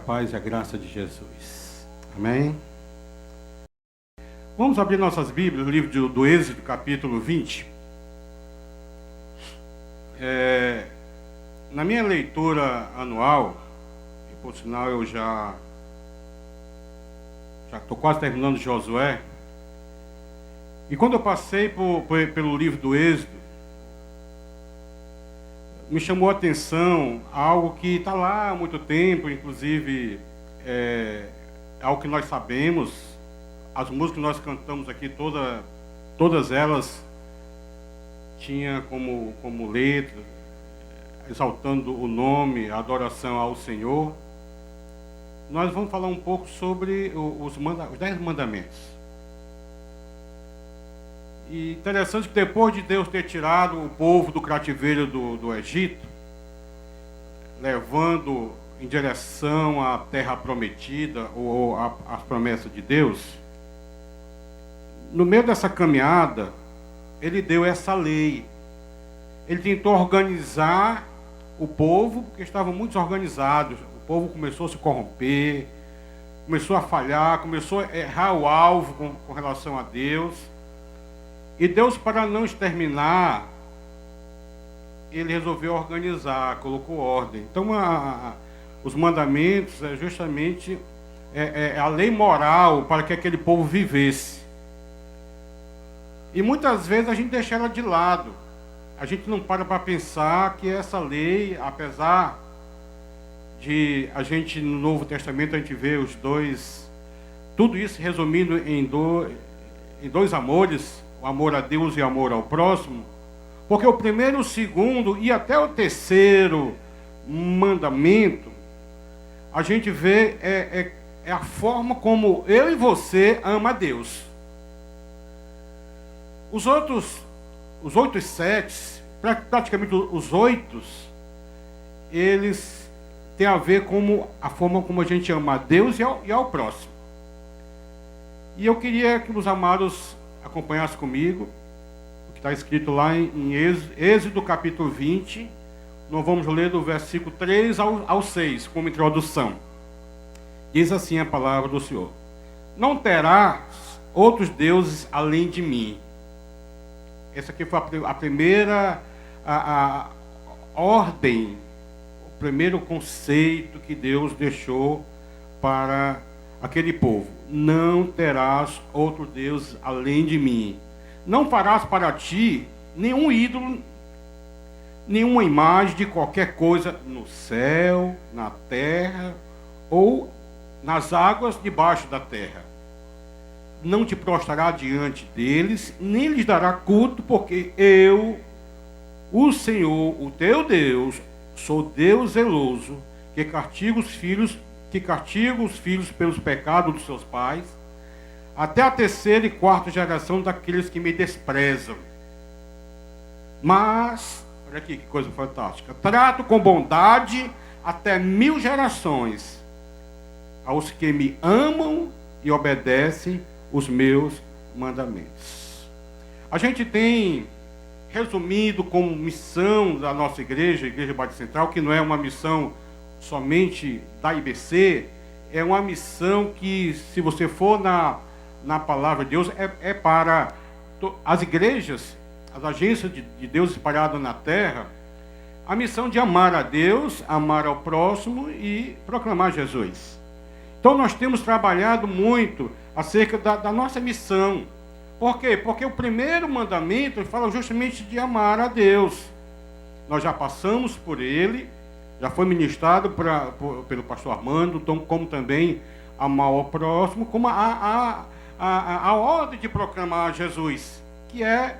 paz e a graça de Jesus. Amém? Vamos abrir nossas Bíblias no livro do Êxodo, capítulo 20. Na minha leitura anual, e por sinal eu já estou quase terminando Josué, e quando eu passei pelo livro do Êxodo, me chamou a atenção algo que está lá há muito tempo, inclusive algo que nós sabemos, as músicas que nós cantamos aqui, todas elas tinham como letra, exaltando o nome, a adoração ao Senhor. Nós vamos falar um pouco sobre os 10 mandamentos. E interessante que depois de Deus ter tirado o povo do cativeiro do Egito, levando em direção à terra prometida, ou às promessas de Deus, no meio dessa caminhada, ele deu essa lei. Ele tentou organizar o povo, porque estavam muito desorganizados. O povo começou a se corromper, começou a falhar, começou a errar o alvo com relação a Deus. E Deus, para não exterminar, ele resolveu organizar, colocou ordem. Então, os mandamentos é justamente a lei moral para que aquele povo vivesse. E muitas vezes a gente deixa ela de lado. A gente não para pensar que essa lei, apesar de a gente no Novo Testamento a gente vê tudo isso resumindo em dois amores, o amor a Deus e o amor ao próximo, porque o primeiro, o segundo e até o terceiro mandamento, a gente vê é a forma como eu e você ama a Deus. Os 8 e 7, praticamente os 8, eles têm a ver com a forma como a gente ama a Deus e ao próximo. E eu queria que os amados acompanhassem comigo o que está escrito lá em Êxodo capítulo 20. Nós vamos ler do versículo 3 ao 6, como introdução. Diz assim a palavra do Senhor: não terás outros deuses além de mim. Essa aqui foi a primeira ordem, o primeiro conceito que Deus deixou para aquele povo. Não terás outro Deus além de mim. Não farás para ti nenhum ídolo, nenhuma imagem de qualquer coisa no céu, na terra ou nas águas debaixo da terra. Não te prostrará diante deles, nem lhes dará culto, porque eu, o Senhor, o teu Deus, sou Deus zeloso, que castiga os filhos pelos pecados dos seus pais, até a 3ª e 4ª geração daqueles que me desprezam. Mas, olha aqui que coisa fantástica, trato com bondade até 1000 gerações aos que me amam e obedecem os meus mandamentos. A gente tem resumido como missão da nossa igreja, Igreja Batista Central, que não é uma missão somente da IBC, é uma missão que, se você for na palavra de Deus, é para as igrejas, as agências de Deus espalhadas na terra, a missão de amar a Deus, amar ao próximo e proclamar Jesus. Então nós temos trabalhado muito acerca da nossa missão. Por quê? Porque o primeiro mandamento fala justamente de amar a Deus. Nós já passamos por ele, já foi ministrado pelo pastor Armando, como também amar ao próximo, como a ordem de proclamar Jesus, que é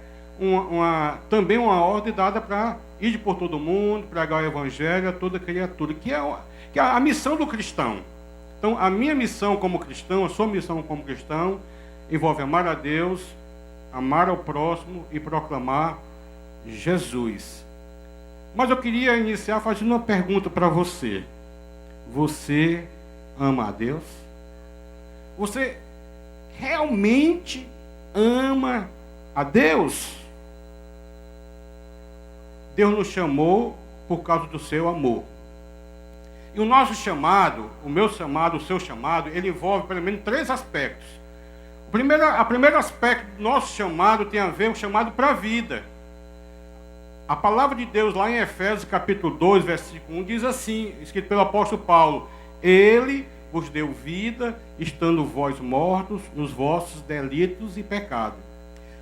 também uma ordem dada para ir por todo mundo, pregar o evangelho a toda criatura, que é a missão do cristão. Então, a minha missão como cristão, a sua missão como cristão, envolve amar a Deus, amar ao próximo e proclamar Jesus. Mas eu queria iniciar fazendo uma pergunta para você. Você ama a Deus? Você realmente ama a Deus? Deus nos chamou por causa do seu amor. E o nosso chamado, o meu chamado, o seu chamado, ele envolve pelo menos 3 aspectos. O primeiro aspecto do nosso chamado tem a ver com o chamado para a vida. A palavra de Deus lá em Efésios capítulo 2, versículo 1, diz assim, escrito pelo apóstolo Paulo: Ele vos deu vida, estando vós mortos nos vossos delitos e pecados.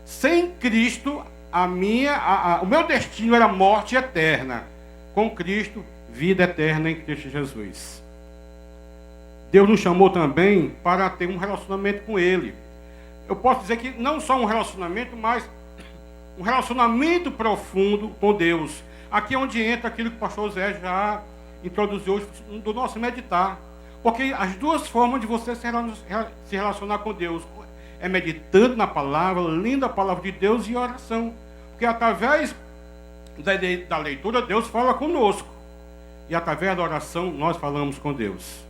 Sem Cristo, o meu destino era morte eterna. Com Cristo, vida eterna em Cristo Jesus. Deus nos chamou também para ter um relacionamento com Ele. Eu posso dizer que não só um relacionamento, mas um relacionamento profundo com Deus. Aqui é onde entra aquilo que o pastor Zé já introduziu hoje do nosso meditar. Porque as 2 formas de você se relacionar com Deus é meditando na palavra, lendo a palavra de Deus e oração. Porque através da leitura, Deus fala conosco. E através da oração, nós falamos com Deus.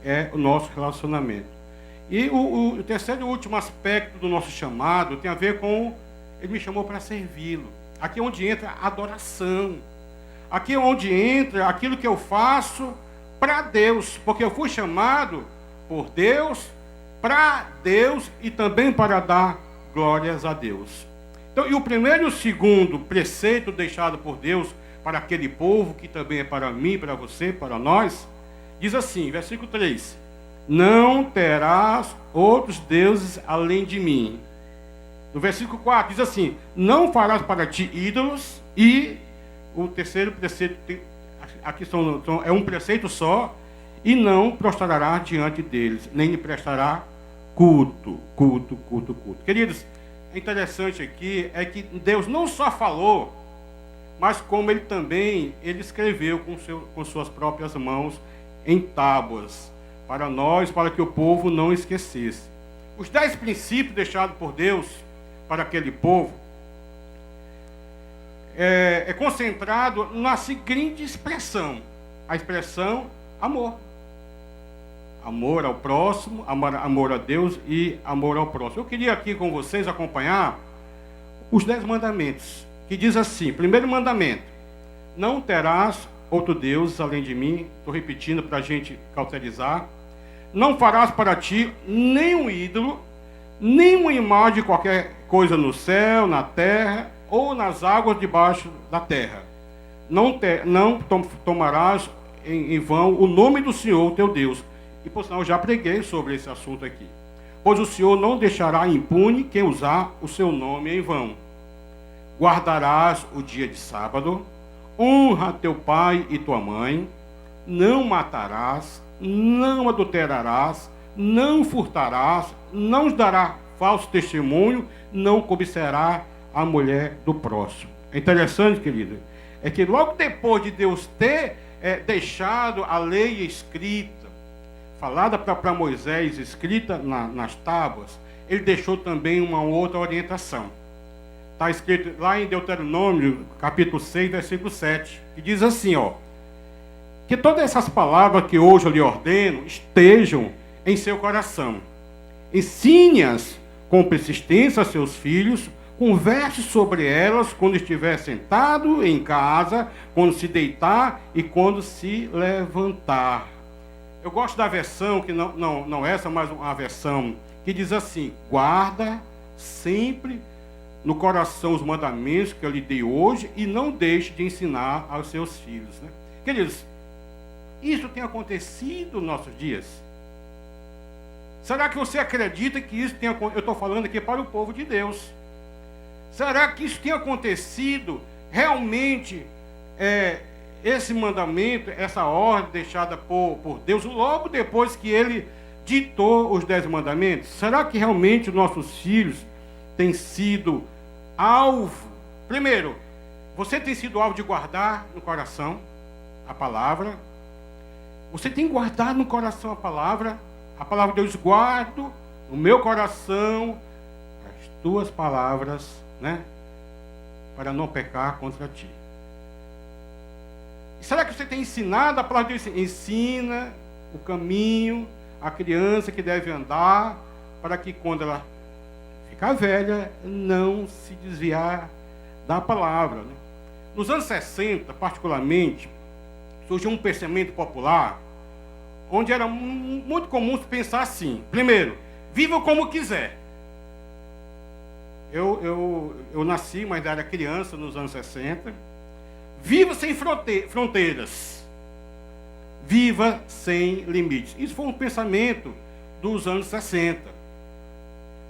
É o nosso relacionamento. E o terceiro e último aspecto do nosso chamado tem a ver com... Ele me chamou para servi-lo. Aqui é onde entra a adoração. Aqui é onde entra aquilo que eu faço para Deus. Porque eu fui chamado por Deus, para Deus e também para dar glórias a Deus. Então, e o primeiro e o segundo preceito deixado por Deus para aquele povo, que também é para mim, para você, para nós, diz assim, versículo 3: Não terás outros deuses além de mim. No versículo 4 diz assim: Não farás para ti ídolos. E o terceiro preceito, aqui é um preceito só: E não prostrarás diante deles, nem lhe prestará culto. Queridos, é interessante aqui é que Deus não só falou, mas como ele escreveu com suas próprias mãos em tábuas para nós, para que o povo não esquecesse. Os 10 princípios deixados por Deus para aquele povo é concentrado na seguinte expressão: a expressão amor. Amor ao próximo, amor a Deus e amor ao próximo. Eu queria aqui com vocês acompanhar os 10 mandamentos, que diz assim: primeiro mandamento: não terás outro Deus além de mim. Estou repetindo para a gente cauterizar. Não farás para ti nenhum ídolo, nenhuma imagem de qualquer coisa no céu, na terra ou nas águas debaixo da terra. Não tomarás em vão o nome do Senhor teu Deus. E por sinal, eu já preguei sobre esse assunto aqui. Pois o Senhor não deixará impune quem usar o seu nome em vão. Guardarás o dia de sábado, honra teu pai e tua mãe, não matarás, não adulterarás, não furtarás, não dará falso testemunho, não cobiçará a mulher do próximo. É interessante, querido, é que logo depois de Deus ter deixado a lei escrita, falada para Moisés, escrita nas tábuas, ele deixou também uma outra orientação. Está escrito lá em Deuteronômio, capítulo 6, versículo 7, que diz assim, que todas essas palavras que hoje eu lhe ordeno estejam em seu coração. Ensine-as com persistência a seus filhos, converse sobre elas quando estiver sentado em casa, quando se deitar e quando se levantar. Eu gosto da versão, que não essa, mas uma versão que diz assim: guarda sempre no coração os mandamentos que eu lhe dei hoje e não deixe de ensinar aos seus filhos. Né? Queridos, isso tem acontecido nos nossos dias? Será que você acredita que isso tem acontecido? Eu estou falando aqui para o povo de Deus. Será que isso tem acontecido realmente? Esse mandamento, essa ordem deixada por Deus, logo depois que ele ditou os 10 mandamentos? Será que realmente os nossos filhos têm sido alvo? Primeiro, você tem sido alvo de guardar no coração a palavra? Você tem guardado no coração a palavra? A palavra de Deus: guardo no meu coração as tuas palavras, né? Para não pecar contra ti. Será que você tem ensinado? A palavra de Deus ensina o caminho, a criança que deve andar, para que quando ela ficar velha, não se desviar da palavra. Né? Nos anos 60, particularmente, surgiu um pensamento popular, onde era muito comum pensar assim: primeiro, viva como quiser. Eu nasci, mas era criança nos anos 60. Viva sem fronteiras. Viva sem limites. Isso foi um pensamento dos anos 60.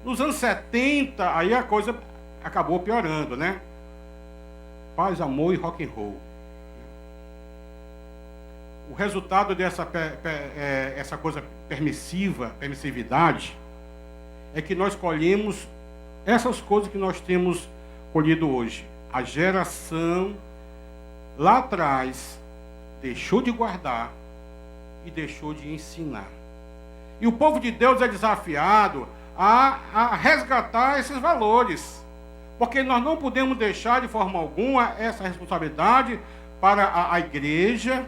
Nos anos 70, aí a coisa acabou piorando, né? Paz, amor e rock and roll. O resultado dessa essa coisa permissividade, é que nós colhemos essas coisas que nós temos colhido hoje. A geração lá atrás deixou de guardar e deixou de ensinar. E o povo de Deus é desafiado a resgatar esses valores, porque nós não podemos deixar de forma alguma essa responsabilidade para a igreja.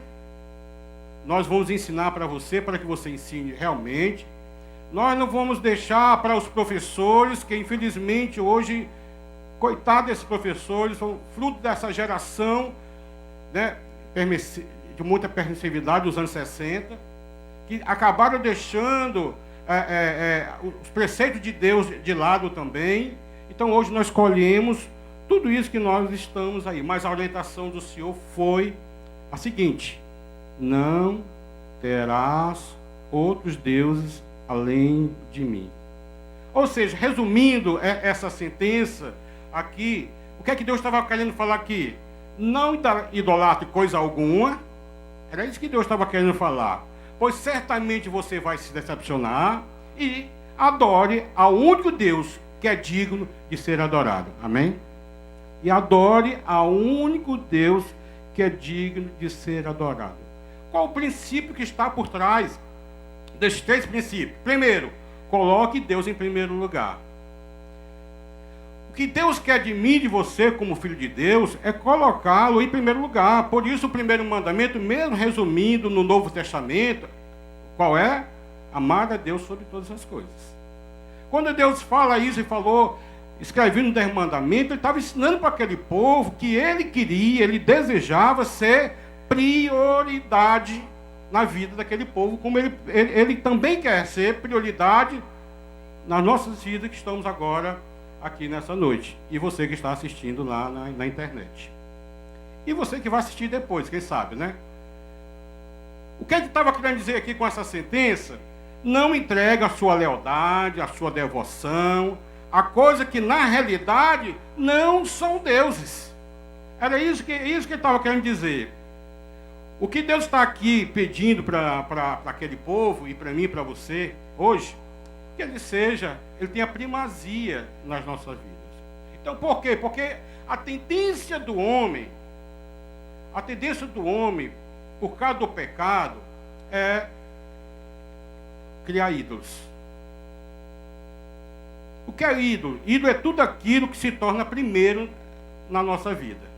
Nós vamos ensinar para você, para que você ensine realmente. Nós não vamos deixar para os professores, que infelizmente hoje, coitados desses professores, são fruto dessa geração, né, de muita permissividade dos anos 60, que acabaram deixando os preceitos de Deus de lado também. Então hoje nós colhemos tudo isso que nós estamos aí. Mas a orientação do Senhor foi a seguinte: não terás outros deuses além de mim. Ou seja, resumindo essa sentença aqui, o que é que Deus estava querendo falar aqui? Não idolatre coisa alguma. Era isso que Deus estava querendo falar. Pois certamente você vai se decepcionar, e adore ao único Deus que é digno de ser adorado. Amém? E adore ao único Deus que é digno de ser adorado. Qual o princípio que está por trás desses 3 princípios? Primeiro, coloque Deus em primeiro lugar. O que Deus quer de mim e de você, como filho de Deus, é colocá-lo em primeiro lugar. Por isso, o primeiro mandamento, mesmo resumindo no Novo Testamento, qual é? Amar a Deus sobre todas as coisas. Quando Deus fala isso e falou, escrevendo no 10 mandamentos, ele estava ensinando para aquele povo que ele queria, ele desejava ser prioridade na vida daquele povo, como ele também quer ser prioridade nas nossas vidas que estamos agora aqui nessa noite. E você que está assistindo lá na internet. E você que vai assistir depois, quem sabe, né? O que ele estava querendo dizer aqui com essa sentença? Não entregue a sua lealdade, a sua devoção, a coisa que na realidade não são deuses. Era isso que ele estava querendo dizer. O que Deus está aqui pedindo para aquele povo e para mim e para você hoje, que ele tenha primazia nas nossas vidas. Então, por quê? Porque a tendência do homem, por causa do pecado, é criar ídolos. O que é ídolo? Ídolo é tudo aquilo que se torna primeiro na nossa vida.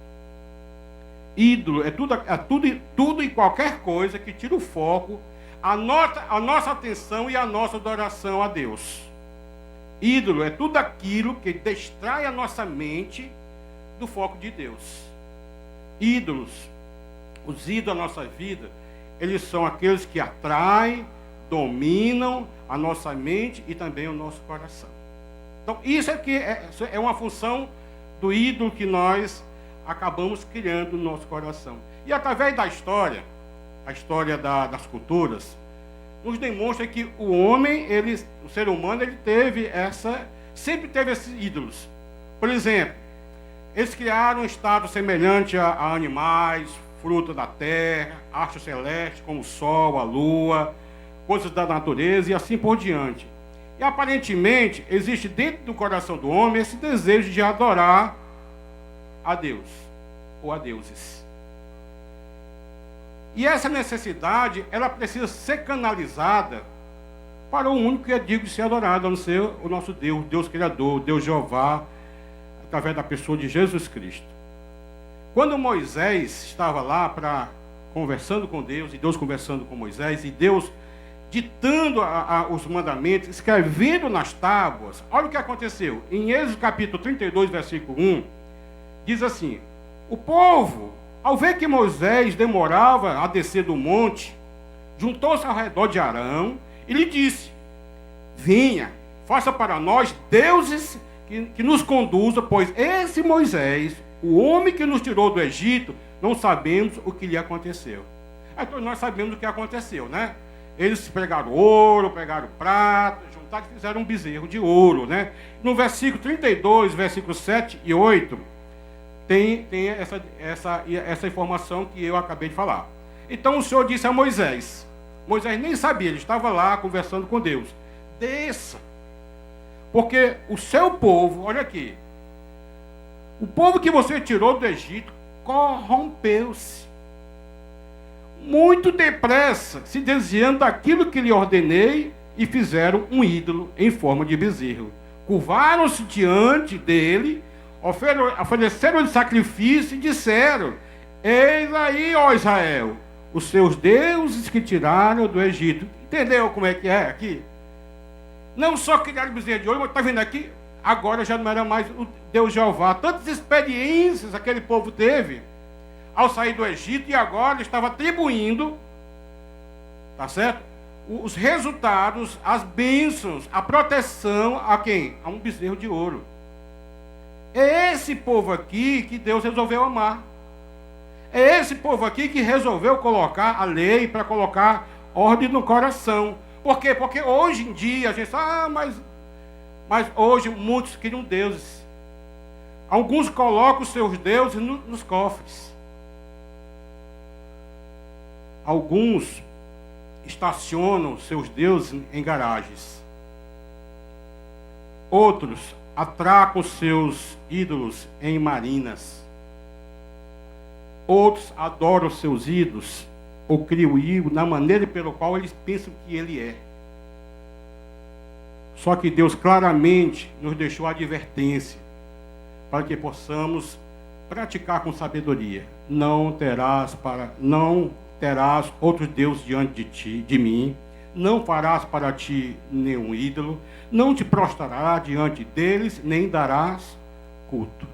Ídolo é tudo e qualquer coisa que tira o foco, a nossa atenção e a nossa adoração a Deus. Ídolo é tudo aquilo que distrai a nossa mente do foco de Deus. Os ídolos da nossa vida, eles são aqueles que atraem, dominam a nossa mente e também o nosso coração. Então, isso é uma função do ídolo que nós acabamos criando no nosso coração. E através da história, a história das culturas, nos demonstra que o homem, o ser humano, sempre teve esses ídolos. Por exemplo, eles criaram um estado semelhante a animais, fruta da terra, astros celestes, como o sol, a lua, coisas da natureza e assim por diante. E aparentemente, existe dentro do coração do homem esse desejo de adorar a Deus, ou a deuses. E essa necessidade, ela precisa ser canalizada para o único que é digno de ser adorado, a não ser o nosso Deus, Deus Criador, Deus Jeová, através da pessoa de Jesus Cristo. Quando Moisés estava lá conversando com Deus, e Deus conversando com Moisés, e Deus ditando os mandamentos, escrevendo nas tábuas, olha o que aconteceu. Em Êxodo capítulo 32, versículo 1, diz assim: o povo Ao ver que Moisés demorava a descer do monte, juntou-se ao redor de Arão e lhe disse: venha, faça para nós deuses que nos conduza, pois esse Moisés, o homem que nos tirou do Egito, não sabemos o que lhe aconteceu. Então nós sabemos o que aconteceu, né? Eles pegaram ouro, pegaram prata, juntaram e fizeram um bezerro de ouro, né? No versículo 32, versículos 7 e 8, tem essa informação que eu acabei de falar. Então o Senhor disse a Moisés nem sabia, ele estava lá conversando com Deus: desça, porque o seu povo, olha aqui, o povo que você tirou do Egito corrompeu-se muito depressa, se desviando daquilo que lhe ordenei, e fizeram um ídolo em forma de bezerro. Curvaram-se diante dele, ofereceram-lhe sacrifício e disseram: eis aí, ó Israel, os seus deuses que tiraram do Egito. Entendeu como é que é aqui? Não só criaram bezerro de ouro, mas está vendo aqui, agora já não era mais o Deus Jeová. Tantas experiências aquele povo teve ao sair do Egito, e agora estava atribuindo, tá certo? Os resultados, as bênçãos, a proteção a quem? A um bezerro de ouro. É esse povo aqui que Deus resolveu amar. É esse povo aqui que resolveu colocar a lei, para colocar ordem no coração. Por quê? Porque hoje em dia a gente mas hoje muitos criam deuses. Alguns colocam os seus deuses nos cofres. Alguns estacionam seus deuses em garagens. Outros atracam seus ídolos em marinas. Outros adoram seus ídolos ou criam ídolos na maneira pela qual eles pensam que ele é. Só que Deus claramente nos deixou a advertência para que possamos praticar com sabedoria. Não terás outros deuses diante de mim, não farás para ti nenhum ídolo, não te prostrarás diante deles, nem darás culto.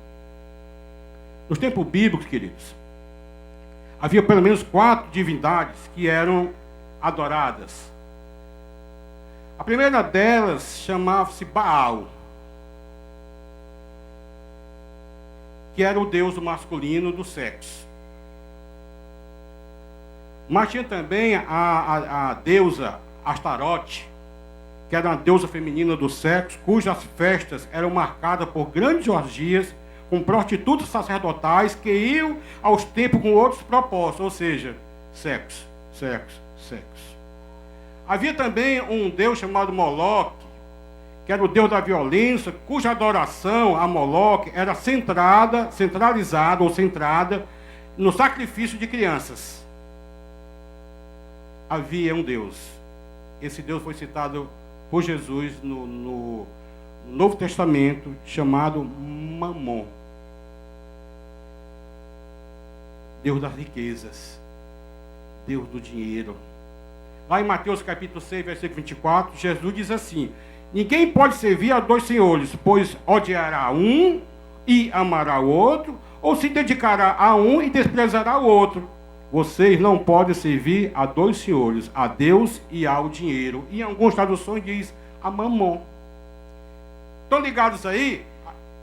Nos tempos bíblicos, queridos, havia pelo menos 4 divindades que eram adoradas. A primeira delas chamava-se Baal, que era o deus masculino do sexo. Mas tinha também a deusa Astarote, que era uma deusa feminina do sexo, cujas festas eram marcadas por grandes orgias, com prostitutas sacerdotais que iam aos templos com outros propósitos, ou seja, sexo. Havia também um deus chamado Moloque, que era o deus da violência, cuja adoração a Moloque era centrada no sacrifício de crianças. Havia um Deus. Esse Deus foi citado por Jesus no Novo Testamento, chamado Mamon. Deus das riquezas. Deus do dinheiro. Lá em Mateus capítulo 6, versículo 24, Jesus diz assim: ninguém pode servir a 2 senhores, pois odiará um e amará o outro, ou se dedicará a um e desprezará o outro. Vocês não podem servir a 2 senhores, a Deus e ao dinheiro. E em algumas traduções diz a Mamon. Estão ligados aí?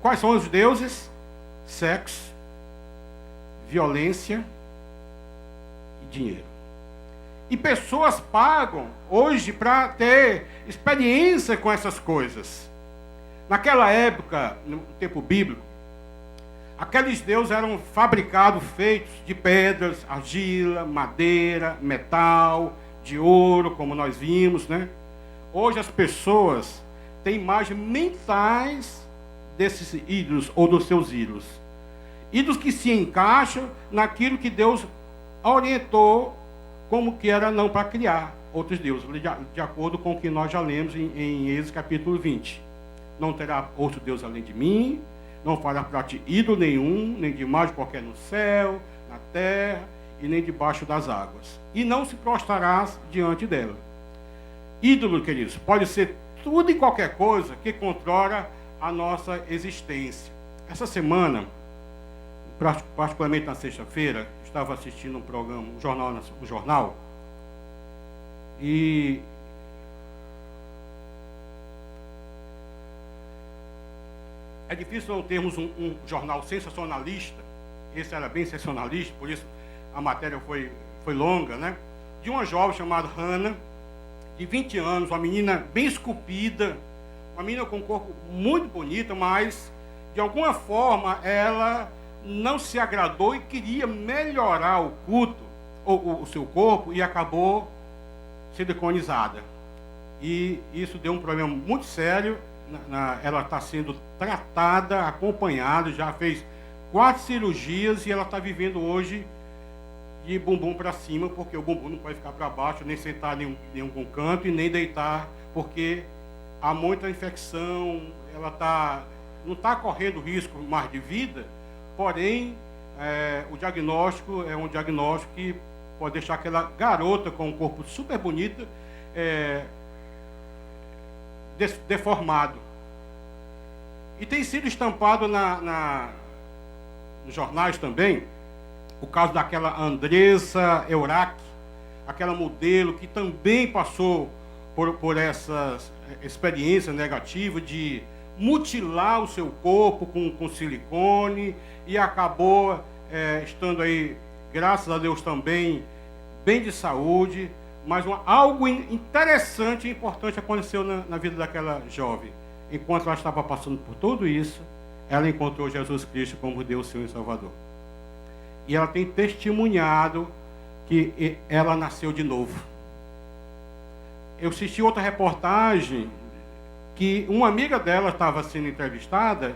Quais são os deuses? Sexo, violência e dinheiro. E pessoas pagam hoje para ter experiência com essas coisas. Naquela época, no tempo bíblico, aqueles deuses eram fabricados, feitos de pedras, argila, madeira, metal, de ouro, como nós vimos, né? Hoje as pessoas têm imagens mentais desses ídolos ou dos seus ídolos. Ídolos que se encaixam naquilo que Deus orientou como que era não para criar outros deuses, de acordo com o que nós já lemos em Êxodo capítulo 20. Não terá outro Deus além de mim, não fará para ti ídolo nenhum, nem de imagem qualquer no céu, na terra e nem debaixo das águas. E não se prostrarás diante dela. Ídolo, queridos, pode ser tudo e qualquer coisa que controla a nossa existência. Essa semana, particularmente na sexta-feira, estava assistindo um programa, um jornal, e é difícil não termos um jornal sensacionalista. Esse era bem sensacionalista, por isso a matéria foi longa, né? De uma jovem chamada Hannah, de 20 anos, uma menina bem esculpida, uma menina com um corpo muito bonito, mas de alguma forma ela não se agradou e queria melhorar o culto, o seu corpo, e acabou siliconizada. E isso deu um problema muito sério. Ela está sendo tratada, acompanhada, já fez 4 cirurgias e ela está vivendo hoje de bumbum para cima, porque o bumbum não pode ficar para baixo, nem sentar em nenhum canto e nem deitar, porque há muita infecção, ela não está correndo risco mais de vida, porém, o diagnóstico é um diagnóstico que pode deixar aquela garota com um corpo super bonito, deformado. E tem sido estampado nos jornais também o caso daquela Andressa Eurac, aquela modelo que também passou por essa experiência negativa de mutilar o seu corpo com silicone e acabou estando aí, graças a Deus também, bem de saúde. Mas algo interessante e importante aconteceu na vida daquela jovem. Enquanto ela estava passando por tudo isso, ela encontrou Jesus Cristo como Deus, Senhor e Salvador. E ela tem testemunhado que ela nasceu de novo. Eu assisti outra reportagem que uma amiga dela estava sendo entrevistada,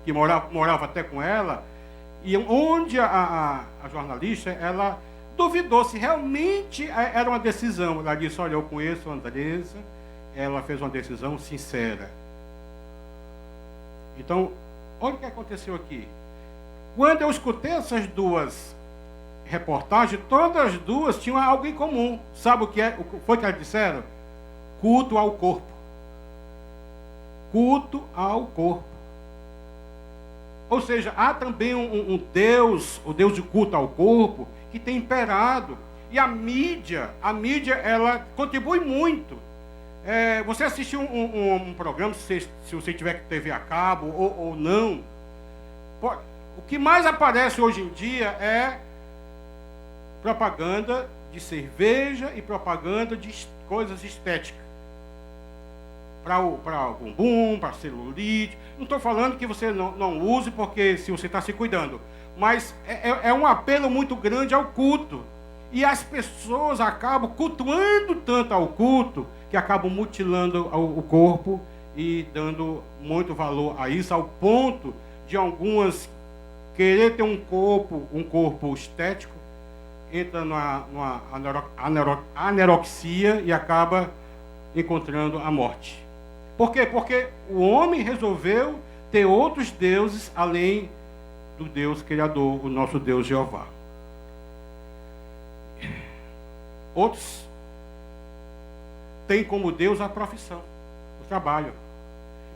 que morava até com ela, e onde a jornalista, ela duvidou se realmente era uma decisão. Ela disse: olha, eu conheço a Andressa, ela fez uma decisão sincera. Então, olha o que aconteceu aqui. Quando eu escutei essas 2 reportagens, todas as 2 tinham algo em comum. Sabe o que foi que elas disseram? Culto ao corpo. Culto ao corpo. Ou seja, há também um Deus, o Deus de culto ao corpo, que tem imperado. E a mídia, ela contribui muito. Você assistiu um programa, se você tiver TV a cabo ou não, o que mais aparece hoje em dia é propaganda de cerveja e propaganda de coisas estéticas. Para o bumbum, para celulite. Não estou falando que você não use, porque se você está se cuidando. Mas é um apelo muito grande ao culto. E as pessoas acabam cultuando tanto ao culto, que acabam mutilando o corpo e dando muito valor a isso, ao ponto de algumas querer ter um corpo estético, entra numa anorexia e acaba encontrando a morte. Por quê? Porque o homem resolveu ter outros deuses além do Deus Criador, o nosso Deus Jeová. Outros têm como Deus a profissão, o trabalho.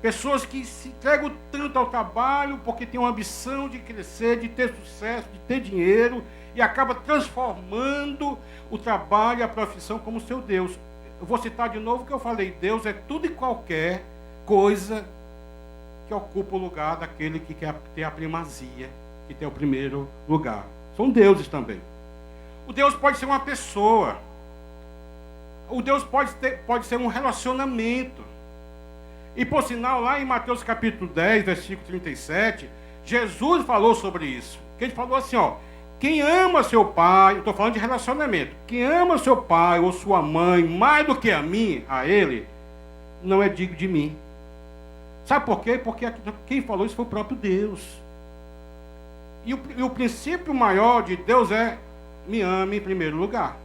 Pessoas que se entregam tanto ao trabalho porque têm uma ambição de crescer, de ter sucesso, de ter dinheiro, e acaba transformando o trabalho e a profissão como seu Deus. Eu vou citar de novo o que eu falei: Deus é tudo e qualquer coisa que ocupa o lugar daquele que quer ter a primazia, que tem o primeiro lugar. São deuses também. O Deus pode ser uma pessoa. O Deus pode ser um relacionamento. E por sinal, lá em Mateus capítulo 10, versículo 37, Jesus falou sobre isso. Que ele falou assim, quem ama seu pai, eu estou falando de relacionamento, quem ama seu pai ou sua mãe mais do que a mim, a ele, não é digno de mim. Sabe por quê? Porque quem falou isso foi o próprio Deus. E o princípio maior de Deus é: me ame em primeiro lugar.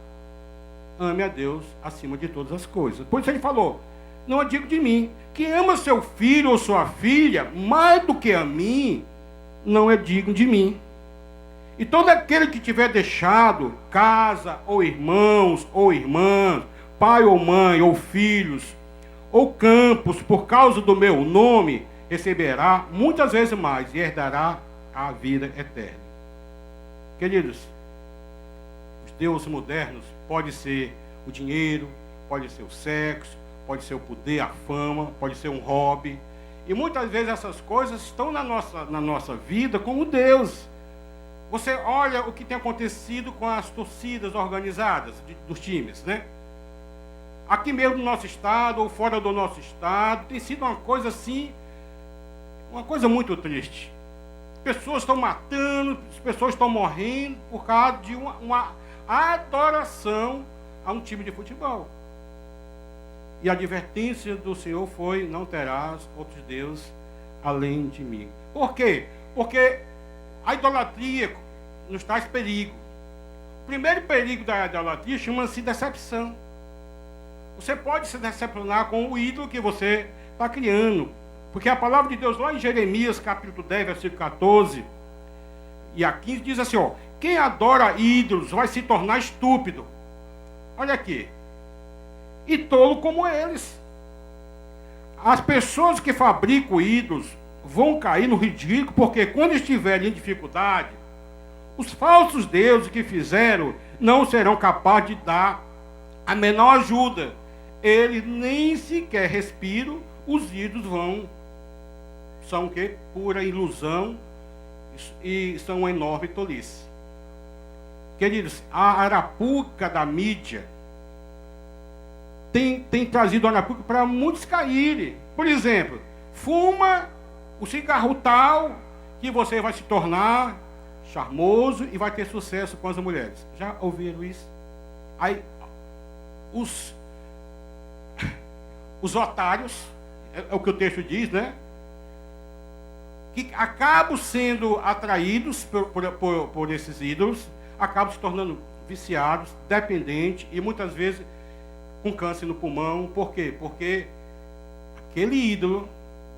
Ame a Deus acima de todas as coisas. Por isso ele falou: não é digno de mim. Quem ama seu filho ou sua filha mais do que a mim, não é digno de mim. E todo aquele que tiver deixado casa, ou irmãos, ou irmãs, pai ou mãe, ou filhos, ou campos, por causa do meu nome, receberá muitas vezes mais e herdará a vida eterna. Queridos, deuses modernos. Pode ser o dinheiro, pode ser o sexo, pode ser o poder, a fama, pode ser um hobby. E muitas vezes essas coisas estão na nossa vida como Deus. Você olha o que tem acontecido com as torcidas organizadas dos times, né? Aqui mesmo no nosso estado ou fora do nosso estado, tem sido uma coisa assim, uma coisa muito triste. Pessoas estão matando, as pessoas estão morrendo por causa de uma adoração a um time de futebol. E a advertência do Senhor foi: não terás outros deuses além de mim. Por quê? Porque a idolatria nos traz perigo. O primeiro perigo da idolatria chama-se decepção. Você pode se decepcionar com o ídolo que você está criando. Porque a palavra de Deus lá em Jeremias, capítulo 10, versículo 14 e a 15, diz assim, ó: quem adora ídolos vai se tornar estúpido. Olha aqui. E tolo como eles. As pessoas que fabricam ídolos vão cair no ridículo, porque quando estiverem em dificuldade, os falsos deuses que fizeram não serão capazes de dar a menor ajuda. Eles nem sequer respiram, os ídolos são o quê? Pura ilusão e são uma enorme tolice. Queridos, a arapuca da mídia tem trazido a arapuca para muitos caírem. Por exemplo, fuma o cigarro tal que você vai se tornar charmoso e vai ter sucesso com as mulheres. Já ouviram isso? Aí, os otários, é o que o texto diz, né? Que acabam sendo atraídos por esses ídolos, acabam se tornando viciados, dependentes e muitas vezes com câncer no pulmão. Por quê? Porque aquele ídolo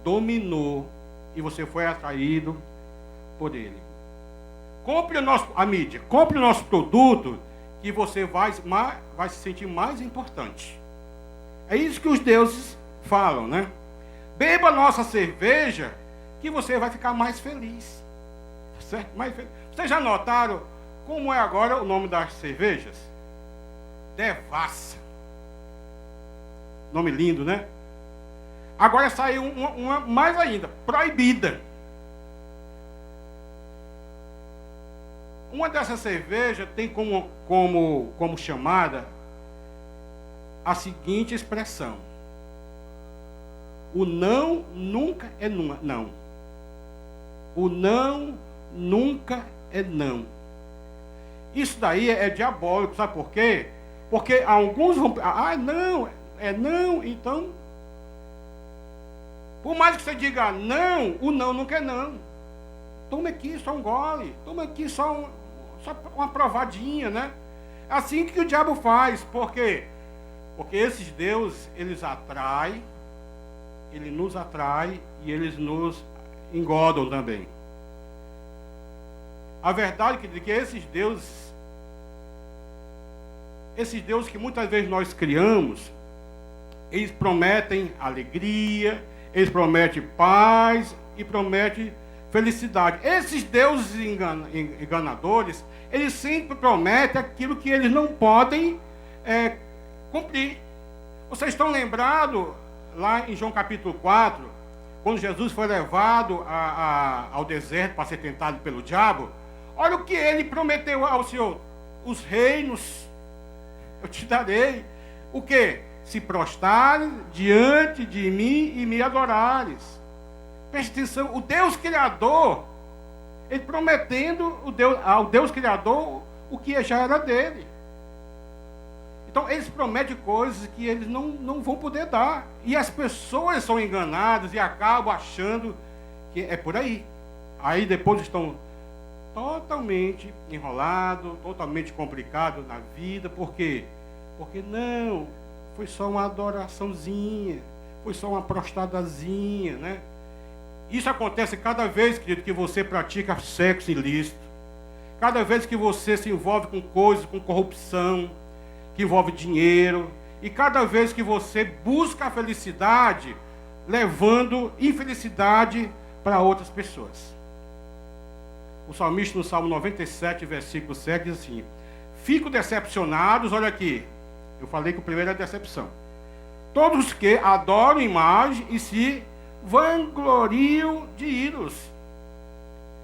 dominou e você foi atraído por ele. Compre a mídia, compre o nosso produto que você vai se sentir mais importante. É isso que os deuses falam, né? Beba a nossa cerveja que você vai ficar mais feliz. Certo? Mais feliz. Vocês já notaram como é agora o nome das cervejas? Devassa. Nome lindo, né? Agora saiu uma mais ainda, proibida. Uma dessas cervejas tem como chamada a seguinte expressão: o não nunca é não. O não nunca é não. Isso daí é diabólico, sabe por quê? Porque alguns vão... não, é não, então... Por mais que você diga não, o não nunca é não. Toma aqui só um gole, toma aqui só uma provadinha, né? É assim que o diabo faz. Por quê? Porque esses deuses, eles atraem, ele nos atrai e eles nos engodam também. A verdade é que esses deuses que muitas vezes nós criamos, eles prometem alegria, eles prometem paz e prometem felicidade. Esses deuses enganadores, eles sempre prometem aquilo que eles não podem cumprir. Vocês estão lembrados, lá em João capítulo 4, quando Jesus foi levado ao deserto para ser tentado pelo diabo? Olha o que ele prometeu ao Senhor: os reinos eu te darei. O quê? Se prostrares diante de mim e me adorares. Preste atenção, o Deus Criador, ele prometendo ao Deus Criador o que já era dele. Então, eles prometem coisas que eles não vão poder dar. E as pessoas são enganadas e acabam achando que é por aí. Aí depois estão totalmente enrolados, totalmente complicados na vida. Por quê? Porque não, foi só uma adoraçãozinha, foi só uma prostradazinha, né? Isso acontece cada vez, querido, que você pratica sexo ilícito. Cada vez que você se envolve com coisas, com corrupção, que envolve dinheiro. E cada vez que você busca a felicidade, levando infelicidade para outras pessoas. O salmista no Salmo 97, versículo 7, diz assim: ficam decepcionados. Olha aqui, eu falei que o primeiro é a decepção. Todos os que adoram imagem e se vangloriam de ídolos.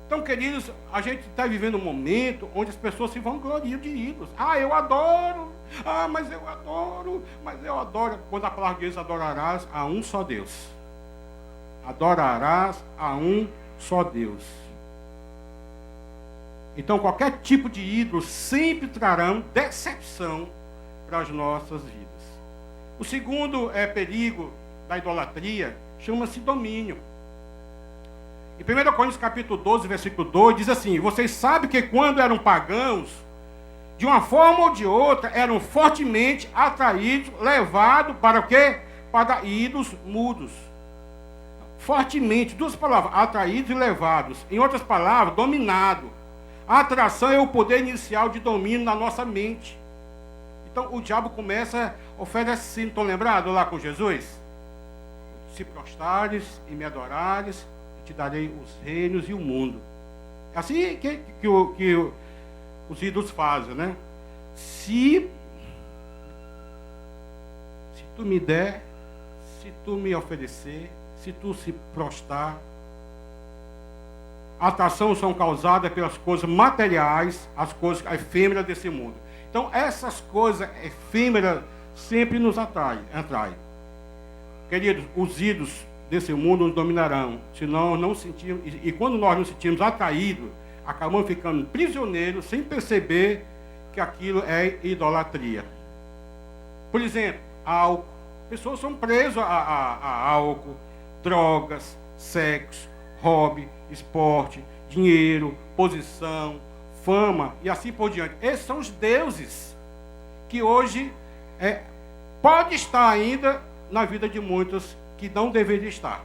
Então, queridos, a gente está vivendo um momento onde as pessoas se vangloriam de ídolos. Ah, eu adoro. Ah, mas eu adoro. Mas eu adoro. Quando a palavra diz adorarás a um só Deus. Adorarás a um só Deus. Então, qualquer tipo de ídolo sempre trarão decepção para as nossas vidas. O segundo perigo da idolatria chama-se domínio. Em 1 Coríntios capítulo 12, versículo 2, diz assim: vocês sabem que quando eram pagãos, de uma forma ou de outra, eram fortemente atraídos, levados para o quê? Para ídolos mudos. Fortemente, duas palavras, atraídos e levados. Em outras palavras, dominado. A atração é o poder inicial de domínio na nossa mente. Então o diabo começa oferecendo, estão lembrados lá com Jesus? Se prostrares e me adorares, te darei os reinos e o mundo. É assim que os ídolos fazem, né? Se tu me der, se tu me oferecer, se tu se prostrar. A atração são causadas pelas coisas materiais, as coisas efêmeras desse mundo. Então, essas coisas efêmeras sempre nos atraem. Queridos, os ídolos desse mundo nos dominarão. Se nós não sentimos, e quando nós nos sentimos atraídos, acabamos ficando prisioneiros sem perceber que aquilo é idolatria. Por exemplo, álcool. Pessoas são presas a álcool, drogas, sexo, hobby, esporte, dinheiro, posição, fama e assim por diante. Esses são os deuses que hoje pode estar ainda na vida de muitos que não deveria estar.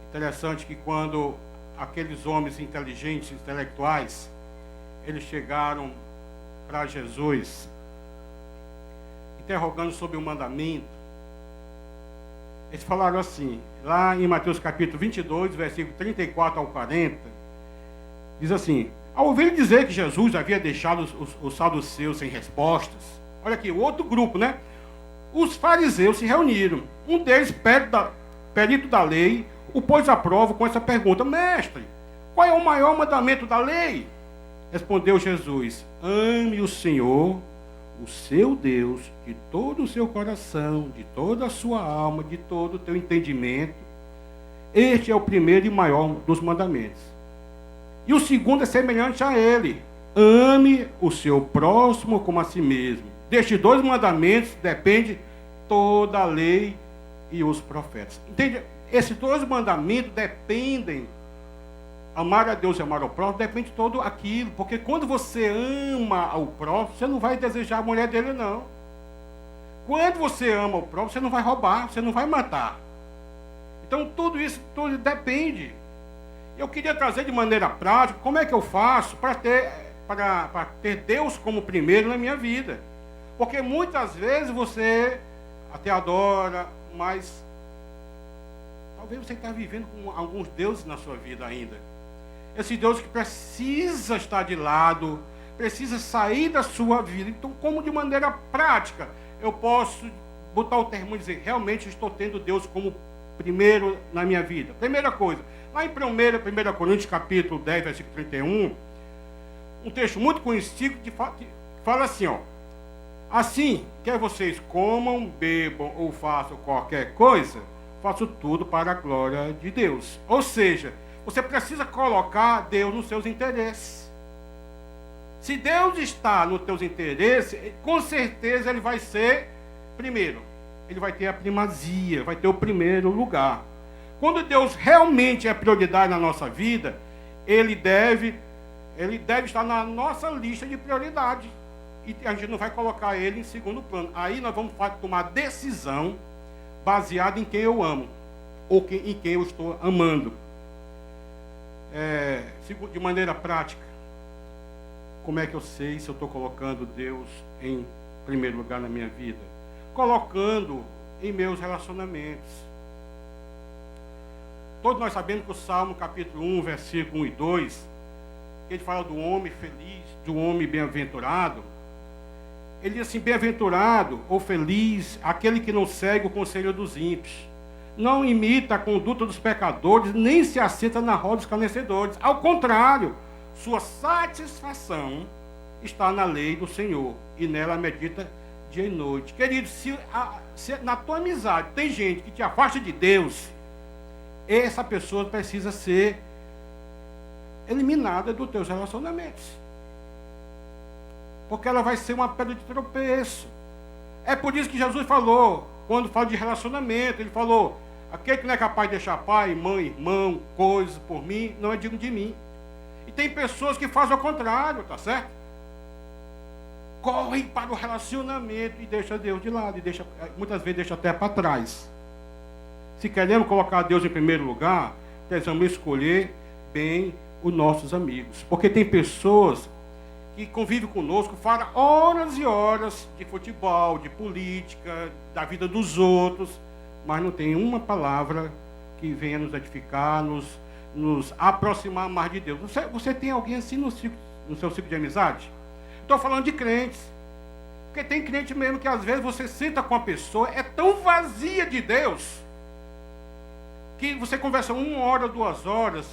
Interessante que quando aqueles homens inteligentes, intelectuais, eles chegaram para Jesus, interrogando sobre o mandamento, eles falaram assim, lá em Mateus capítulo 22, versículo 34 ao 40, diz assim: ao ouvir dizer que Jesus havia deixado os saduceus sem respostas, olha aqui, o outro grupo, né? Os fariseus se reuniram. Um deles, perito da lei, o pôs à prova com essa pergunta: mestre, qual é o maior mandamento da lei? Respondeu Jesus: ame o Senhor, o seu Deus, de todo o seu coração, de toda a sua alma, de todo o teu entendimento. Este é o primeiro e maior dos mandamentos. E o segundo é semelhante a ele: ame o seu próximo como a si mesmo. Destes dois mandamentos depende toda a lei e os profetas. Entende? Esses dois mandamentos dependem. Amar a Deus e amar ao próximo depende de todo aquilo. Porque quando você ama ao próximo, você não vai desejar a mulher dele, não. Quando você ama o próximo, você não vai roubar, você não vai matar. Então tudo isso depende. Eu queria trazer de maneira prática como é que eu faço para ter Deus como primeiro na minha vida. Porque muitas vezes você até adora, mas talvez você está vivendo com alguns deuses na sua vida ainda. Esse Deus que precisa estar de lado, precisa sair da sua vida. Então, como de maneira prática, eu posso botar o termo e dizer, realmente estou tendo Deus como primeiro na minha vida? Primeira coisa, lá em 1 Coríntios capítulo 10, versículo 31, um texto muito conhecido que fala assim, ó: assim, quer vocês comam, bebam ou façam qualquer coisa, faço tudo para a glória de Deus. Ou seja, você precisa colocar Deus nos seus interesses. Se Deus está nos teus interesses, com certeza Ele vai ser primeiro. Ele vai ter a primazia, vai ter o primeiro lugar. Quando Deus realmente é prioridade na nossa vida, Ele deve estar na nossa lista de prioridades. E a gente não vai colocar Ele em segundo plano. Aí nós vamos tomar decisão baseada em quem eu amo, ou em quem eu estou amando. De maneira prática, como é que eu sei se eu estou colocando Deus em primeiro lugar na minha vida? Colocando em meus relacionamentos. Todos nós sabemos que o Salmo capítulo 1, versículo 1 e 2, que ele fala do homem feliz, do homem bem-aventurado. Ele diz assim: bem-aventurado ou feliz aquele que não segue o conselho dos ímpios, não imita a conduta dos pecadores, nem se assenta na roda dos escarnecedores. Ao contrário, sua satisfação está na lei do Senhor, e nela medita dia e noite. Querido, se na tua amizade tem gente que te afasta de Deus, essa pessoa precisa ser eliminada dos teus relacionamentos, porque ela vai ser uma pedra de tropeço. É por isso que Jesus falou, quando fala de relacionamento, ele falou: aquele que não é capaz de deixar pai, mãe, irmão, coisas por mim, não é digno de mim. E tem pessoas que fazem o contrário, tá certo? Correm para o relacionamento e deixam Deus de lado, e muitas vezes deixa até para trás. Se queremos colocar Deus em primeiro lugar, precisamos escolher bem os nossos amigos, porque tem pessoas que convivem conosco, falam horas e horas de futebol, de política, da vida dos outros, mas não tem uma palavra que venha nos edificar, nos aproximar mais de Deus. Você tem alguém assim no seu ciclo de amizade? Estou falando de crentes, porque tem crente mesmo que às vezes você senta com a pessoa, é tão vazia de Deus, que você conversa 1 hora, 2 horas,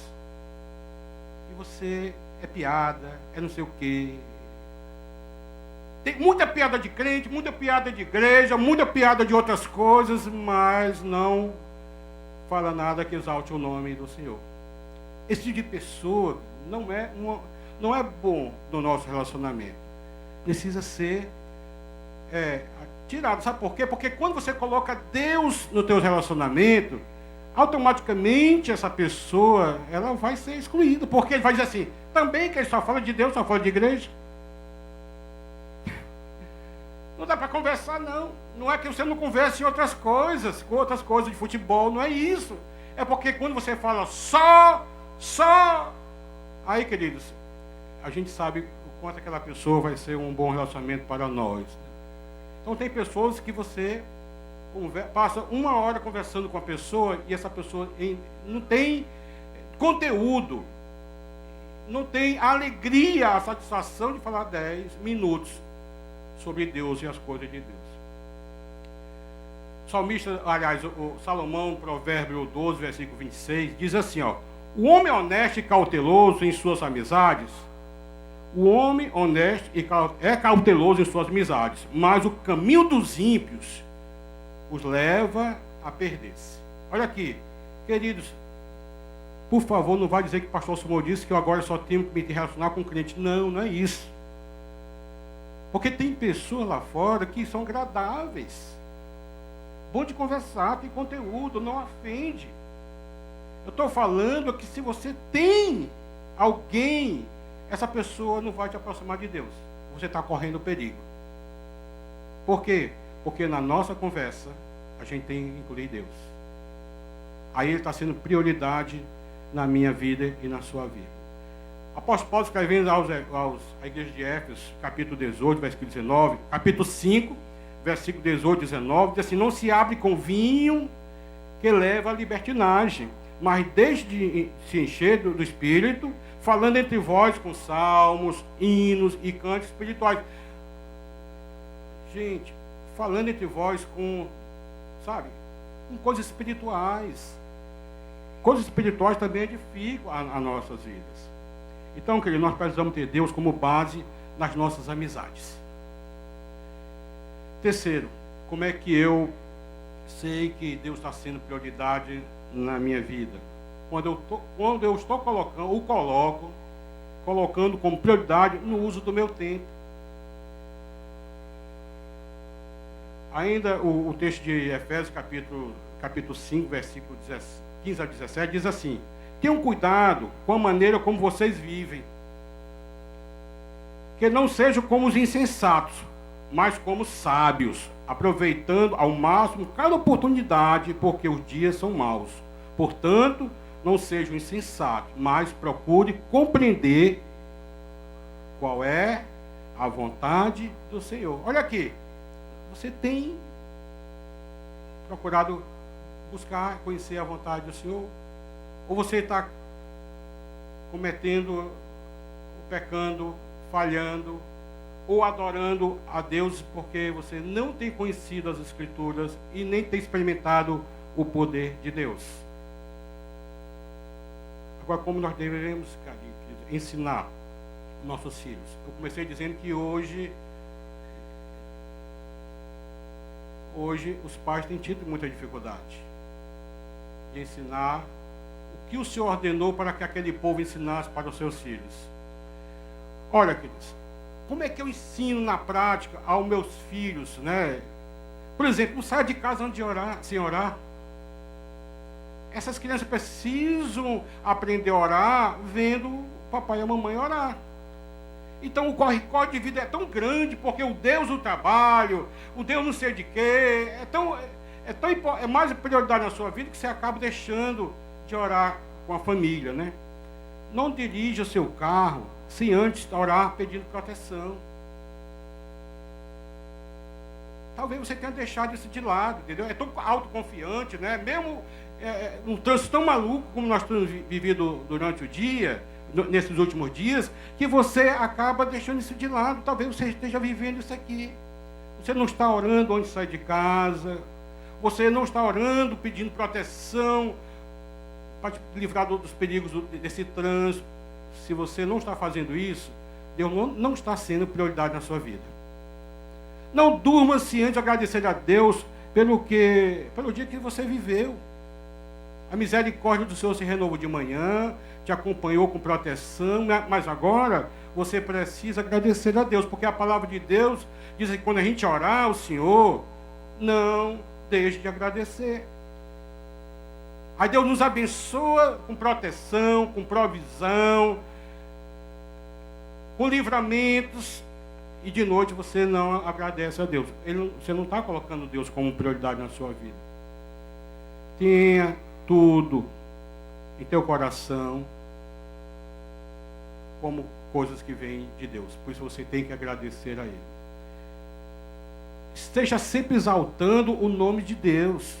e você é piada, é não sei o quê. Tem muita piada de crente, muita piada de igreja, muita piada de outras coisas, mas não fala nada que exalte o nome do Senhor. Esse tipo de pessoa não é bom no nosso relacionamento. Precisa ser tirado. Sabe por quê? Porque quando você coloca Deus no teu relacionamento, automaticamente essa pessoa ela vai ser excluída, porque ele vai dizer assim: também que ele só fala de Deus, só fala de igreja. Não dá para conversar, não. Não é que você não converse em outras coisas, com outras coisas de futebol, não é isso. É porque quando você fala só, aí, queridos, a gente sabe o quanto aquela pessoa vai ser um bom relacionamento para nós. Então tem pessoas que você passa 1 hora conversando com a pessoa e essa pessoa não tem conteúdo, não tem a alegria, a satisfação de falar 10 minutos sobre Deus e as coisas de Deus. O salmista, aliás, o Salomão, provérbio 12, versículo 26, diz assim, ó: o homem honesto e cauteloso em suas amizades, o homem honesto é cauteloso em suas amizades, mas o caminho dos ímpios os leva a perder-se. Olha aqui, queridos, por favor, não vai dizer que o pastor Samuel disse que eu agora só tenho que me relacionar com crente. Não, não é isso. Porque tem pessoas lá fora que são agradáveis, bom de conversar, tem conteúdo, não ofende. Eu estou falando que se você tem alguém, essa pessoa não vai te aproximar de Deus. Você está correndo perigo. Por quê? Porque na nossa conversa, a gente tem que incluir Deus. Aí ele está sendo prioridade na minha vida e na sua vida. O apóstolo Paulo escrevendo à igreja de Éfeso, capítulo 18, versículo 19, capítulo 5, versículo 18 e 19, diz assim: não se abre com vinho que leva à libertinagem, mas deixe de se encher do Espírito, falando entre vós com salmos, hinos e cantos espirituais. Gente, falando entre vós com coisas espirituais. Coisas espirituais também edificam as nossas vidas. Então, querido, nós precisamos ter Deus como base nas nossas amizades. Terceiro, como é que eu sei que Deus está sendo prioridade na minha vida? Quando eu estou colocando como prioridade no uso do meu tempo. Ainda o texto de Efésios, capítulo 5, versículo 15 a 17, diz assim: tenham cuidado com a maneira como vocês vivem, que não sejam como os insensatos, mas como sábios, aproveitando ao máximo cada oportunidade, porque os dias são maus. Portanto, não sejam insensatos, mas procure compreender qual é a vontade do Senhor. Olha aqui, você tem procurado buscar, conhecer a vontade do Senhor? Ou você está cometendo, pecando, falhando, ou adorando a Deus porque você não tem conhecido as Escrituras e nem tem experimentado o poder de Deus? Agora, como nós devemos, carinho, ensinar nossos filhos? Eu comecei dizendo que hoje os pais têm tido muita dificuldade de ensinar o que o Senhor ordenou para que aquele povo ensinasse para os seus filhos. Olha, queridos, como é que eu ensino na prática aos meus filhos, né? Por exemplo, não saia de casa antes de orar, sem orar. Essas crianças precisam aprender a orar vendo o papai e a mamãe orar. Então o corre-corre de vida é tão grande, porque o Deus do trabalho, o Deus não sei de quê, é mais prioridade na sua vida que você acaba deixando de orar com a família, né? Não dirija o seu carro sem antes orar pedindo proteção. Talvez você tenha deixado isso de lado, entendeu? É tão autoconfiante, né? Mesmo um trânsito tão maluco como nós temos vivido durante o dia, nesses últimos dias, que você acaba deixando isso de lado. Talvez você esteja vivendo isso aqui. Você não está orando antes de sair de casa. Você não está orando pedindo proteção para te livrar dos perigos desse trânsito. Se você não está fazendo isso, Deus não está sendo prioridade na sua vida. Não durma se antes de agradecer a Deus pelo dia que você viveu. A misericórdia do Senhor se renovou de manhã, te acompanhou com proteção, mas agora você precisa agradecer a Deus, porque a palavra de Deus diz que quando a gente orar ao Senhor, não deixe de agradecer. Aí Deus nos abençoa com proteção, com provisão, com livramentos, e de noite você não agradece a Deus. Você não está colocando Deus como prioridade na sua vida. Tenha tudo em teu coração como coisas que vêm de Deus. Por isso você tem que agradecer a Ele. Esteja sempre exaltando o nome de Deus.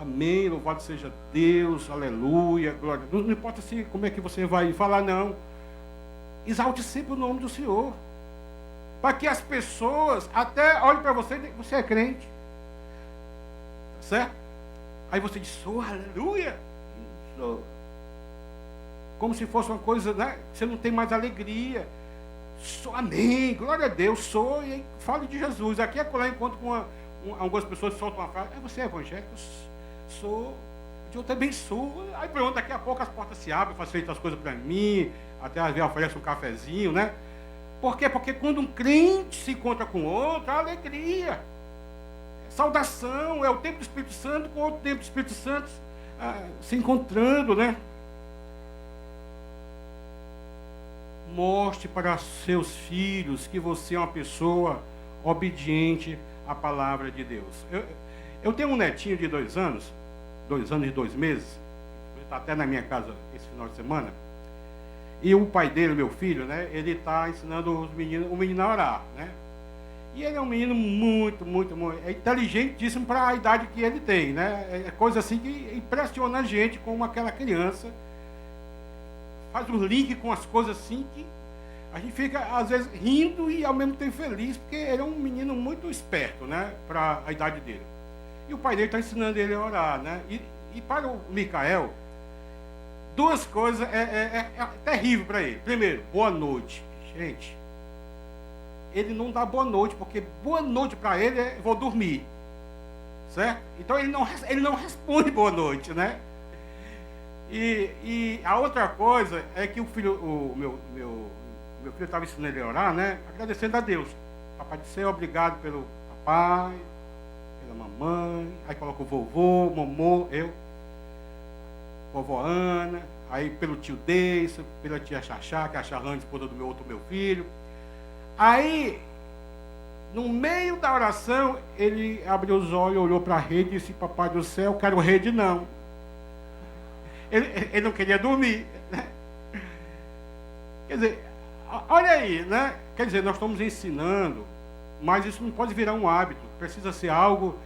Amém, louvado seja Deus, aleluia, glória. Não importa como é que você vai falar, não. Exalte sempre o nome do Senhor. Para que as pessoas até olhem para você e você é crente. Certo? Aí você diz, sou, aleluia. Sou. Como se fosse uma coisa, né? Você não tem mais alegria. Sou, amém, glória a Deus, sou, e aí fale de Jesus. Aqui é quando eu encontro com algumas pessoas que soltam uma frase, você é evangélico? Sou, eu também sou. Aí pronto, daqui a pouco as portas se abrem, facilita as coisas para mim, até às vezes oferece um cafezinho, né? Por quê? Porque quando um crente se encontra com outro, há alegria. Saudação, é o tempo do Espírito Santo com outro tempo do Espírito Santo se encontrando, né? Mostre para seus filhos que você é uma pessoa obediente à palavra de Deus. Eu tenho um netinho de 2 anos e 2 meses, ele está até na minha casa esse final de semana, e o pai dele, meu filho, né, ele está ensinando o menino a orar, né? E ele é um menino muito inteligentíssimo para a idade que ele tem, né? É coisa assim que impressiona a gente, como aquela criança faz um link com as coisas assim que a gente fica, às vezes, rindo e ao mesmo tempo feliz, porque ele é um menino muito esperto, né, para a idade dele. E o pai dele está ensinando ele a orar, né? E para o Micael, 2 coisas é terrível para ele. Primeiro, boa noite. Gente, ele não dá boa noite, porque boa noite para ele é vou dormir. Certo? Então ele não responde boa noite, né? E a outra coisa é que o meu filho estava ensinando ele a orar, né? Agradecendo a Deus. Papai do céu, obrigado pelo papai, pela mamãe. Aí coloca o vovô, mamô, eu, vovó Ana, aí pelo tio Deison, pela tia Xaxá, que é a Charlane, esposa do meu filho. Aí, no meio da oração, ele abriu os olhos, olhou para a rede e disse, papai do céu, quero rede não. Ele não queria dormir, né? Quer dizer, olha aí, né? Quer dizer, nós estamos ensinando, mas isso não pode virar um hábito. Precisa ser algo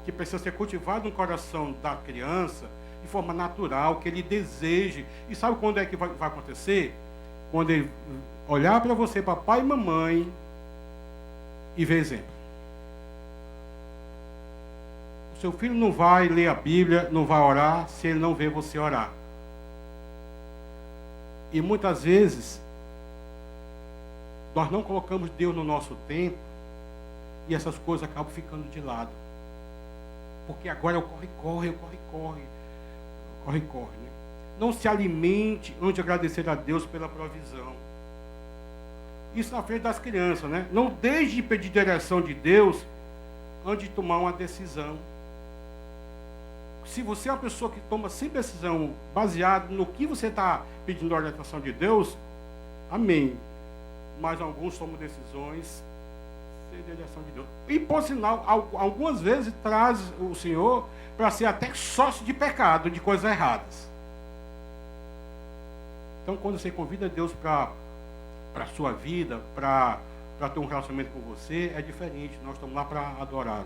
que precisa ser cultivado no coração da criança de forma natural, que ele deseje. E sabe quando é que vai acontecer? Quando ele olhar para você, papai e mamãe, e ver exemplo. O seu filho não vai ler a Bíblia, não vai orar, se ele não vê você orar. E muitas vezes, nós não colocamos Deus no nosso tempo, e essas coisas acabam ficando de lado. Porque agora é o corre-corre, né? Não se alimente antes de agradecer a Deus pela provisão. Isso na frente das crianças, né? Não deixe de pedir direção de Deus antes de tomar uma decisão. Se você é uma pessoa que toma sempre decisão baseada no que você está pedindo a orientação de Deus, amém. Mas alguns tomam decisões sem direção de Deus. E, por sinal, algumas vezes traz o Senhor para ser até sócio de pecado, de coisas erradas. Então, quando você convida Deus para a sua vida, para ter um relacionamento com você, é diferente. Nós estamos lá para adorar.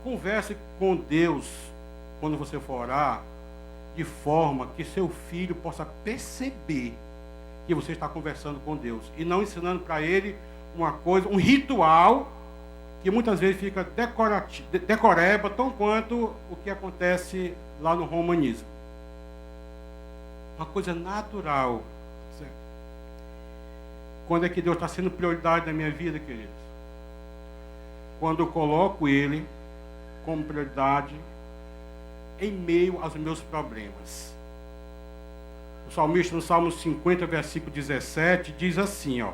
Converse com Deus quando você for orar, de forma que seu filho possa perceber que você está conversando com Deus e não ensinando para ele uma coisa, um ritual que muitas vezes fica decoreba, tão quanto o que acontece lá no romanismo. Uma coisa natural. Certo? Quando é que Deus está sendo prioridade na minha vida, queridos? Quando eu coloco Ele como prioridade em meio aos meus problemas. O salmista, no Salmo 50, versículo 17, diz assim, ó: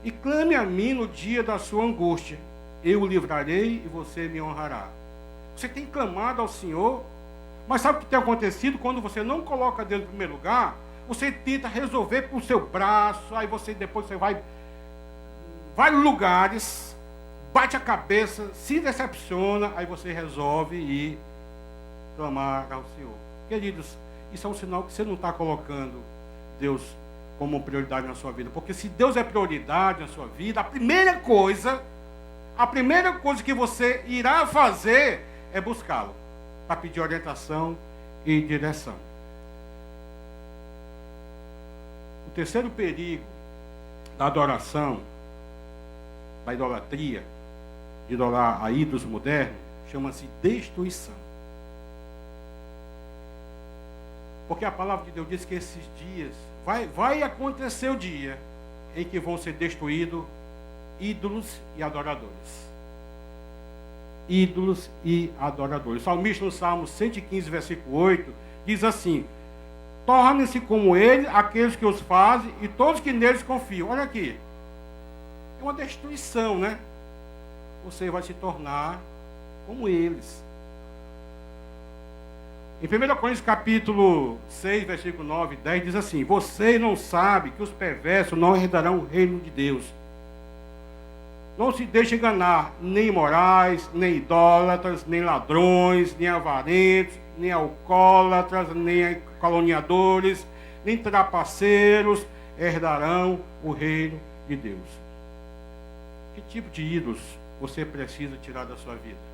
e clame a mim no dia da sua angústia, eu o livrarei e você me honrará. Você tem clamado ao Senhor, mas sabe o que tem acontecido? Quando você não coloca Deus em primeiro lugar, você tenta resolver com o seu braço, aí depois você vai lugares, bate a cabeça, se decepciona, aí você resolve ir clamar ao Senhor. Queridos, isso é um sinal que você não está colocando Deus como prioridade na sua vida. Porque se Deus é prioridade na sua vida, a primeira coisa que você irá fazer é buscá-lo, para pedir orientação e direção. O terceiro perigo da adoração, da idolatria, de idolar a ídolos modernos, chama-se destruição. Porque a palavra de Deus diz que esses dias, vai acontecer o dia em que vão ser destruídos ídolos e adoradores. Ídolos e adoradores. O salmista, no Salmo 115, versículo 8, diz assim: tornem-se como ele aqueles que os fazem e todos que neles confiam. Olha aqui. É uma destruição, né? Você vai se tornar como eles. Em 1 Coríntios capítulo 6, versículo 9 e 10, diz assim: vocês não sabem que os perversos não herdarão o reino de Deus. Não se deixe enganar, nem imorais, nem idólatras, nem ladrões, nem avarentos, nem alcoólatras, nem caluniadores, nem trapaceiros herdarão o reino de Deus. Que tipo de ídolos você precisa tirar da sua vida?